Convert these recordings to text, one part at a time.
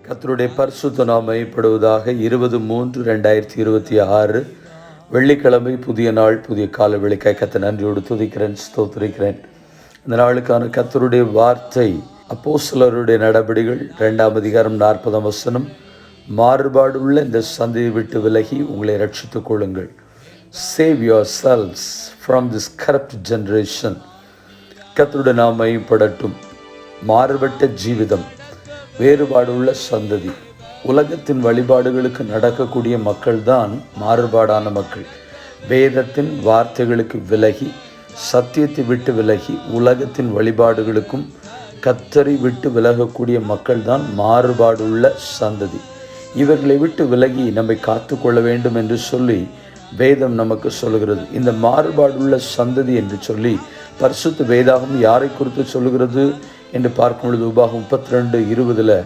கர்த்தருடைய பரிசுத்த நாமம் மையப்படுவதாக. 20/3/2026 வெள்ளிக்கிழமை, புதிய நாள், புதிய கால வேளைக்காய் கர்த்தரை நன்றியோடு துதிக்கிறேன், ஸ்தோத்திரிக்கிறேன். இந்த நாளுக்கான கர்த்தருடைய வார்த்தை அப்போஸ்தலருடைய நடபடிகள் 2ஆம் அதிகாரம் 40ஆம் வசனம். மாறுபாடுள்ள இந்த சந்தையை விட்டு விலகி உங்களை ரட்சித்துக் கொள்ளுங்கள். Save your selves from this corrupt generation. கர்த்தருடைய நாமம் மையப்படட்டும். மாறுபட்ட ஜீவிதம், வேறுபாடுள்ள சந்ததி, உலகத்தின் வழிபாடுகளுக்கு நடக்கக்கூடிய மக்கள்தான் மாறுபாடான மக்கள். வேதத்தின் வார்த்தைகளுக்கு விலகி, சத்தியத்தை விட்டு விலகி, உலகத்தின் வழிபாடுகளுக்கும் கர்த்தரை விட்டு விலகக்கூடிய மக்கள்தான் மாறுபாடுள்ள சந்ததி. இவர்களை விட்டு விலகி நம்மை காத்து கொள்ள வேண்டும் என்று சொல்லி வேதம் நமக்கு சொல்லுகிறது. இந்த மாறுபாடுள்ள சந்ததி என்று சொல்லி பரிசுத்த வேதாகம் யாரை குறித்து சொல்லுகிறது என்று பார்க்கும் பொழுது உபாகம் 32:20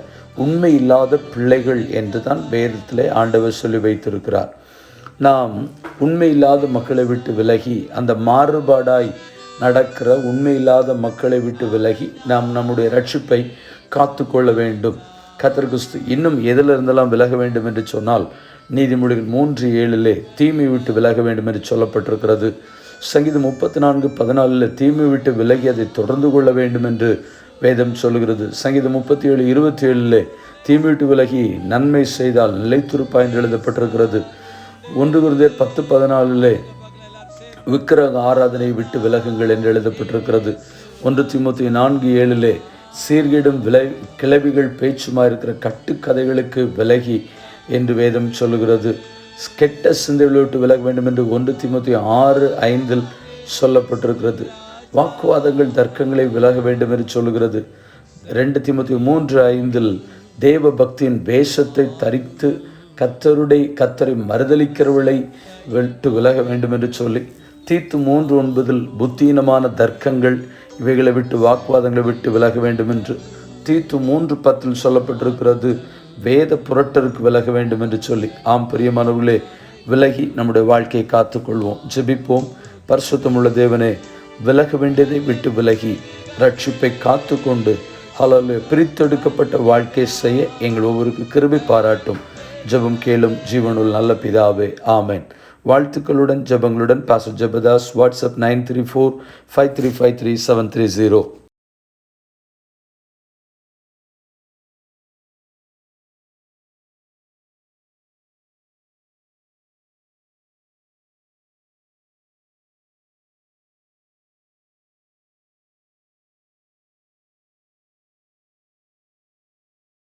உண்மை இல்லாத பிள்ளைகள் என்று தான் வேதத்திலே ஆண்டவர் சொல்லி வைத்திருக்கிறார். நாம் உண்மை இல்லாத மக்களை விட்டு விலகி, அந்த மாறுபாடாய் நடக்கிற உண்மை இல்லாத மக்களை விட்டு விலகி நாம் நம்முடைய ரட்சிப்பை காத்து கொள்ள வேண்டும். கர்த்தருக்கு இன்னும் எதிலிருந்தெல்லாம் விலக வேண்டும் என்று சொன்னால், நீதிமொழிகள் 3:7 தீமை விட்டு விலக வேண்டும் என்று சொல்லப்பட்டிருக்கிறது. சங்கீதம் 34:14 தீமை விட்டு விலகி அதை தொடர்ந்து கொள்ள வேண்டும் என்று வேதம் சொல்கிறது. சங்கீதம் 37:27 தீமை விட்டு விலகி நன்மை செய்தால் நிலைத்திருப்பாய் என்று எழுதப்பட்டிருக்கிறது. 1 கொரிந்தியர் 10:14 விக்கிரக ஆராதனை விட்டு விலகுங்கள் என்று எழுதப்பட்டிருக்கிறது. 1 தீமோத்தேயு 4:7 சீர்கேடும் கிளவிகள் பேச்சுமா இருக்கிற கட்டுக்கதைகளுக்கு விலகி என்று வேதம் சொல்லுகிறது. கெட்ட சிந்தைகளை விட்டு விலக வேண்டும் என்று 1 தீமோத்தேயு 6:5 சொல்லப்பட்டிருக்கிறது. வாக்குவாதங்கள், தர்க்கங்களை விலக வேண்டும் என்று சொல்லுகிறது. 2 தீமோத்தேயு 3:5 தேவ பக்தியின் வேஷத்தை தரித்து கர்த்தரை மறுதலிக்கிறவர்களை விட்டு விலக வேண்டும் என்று சொல்லி, தீத்து 3:9 புத்தீனமான தர்க்கங்கள் இவைகளை விட்டு, வாக்குவாதங்களை விட்டு விலக வேண்டும் என்று, தீத்து 3:10 சொல்லப்பட்டிருக்கிறது வேத புரட்டருக்கு விலக வேண்டும் என்று சொல்லி. ஆம் பிரியமானவர்களே, விலகி நம்முடைய வாழ்க்கையை காத்துக்கொள்வோம். ஜெபிப்போம். பரிசுத்தமுள்ள தேவனே, விலக வேண்டியதை விட்டு விலகி ரட்சிப்பை காத்து கொண்டு பிரித்தெடுக்கப்பட்ட வாழ்க்கை செய்ய எங்கள் ஒவ்வொருக்கு கிருபை பாராட்டும். ஜெபம் கேளும் ஜீவனுள்ள நல்ல பிதாவே, ஆமென். வாழ்த்துக்களுடன் ஜெபங்களுடன் பாஸ்டர் ஜெபதாஸ். வாட்ஸ்அப் 934-5353-730.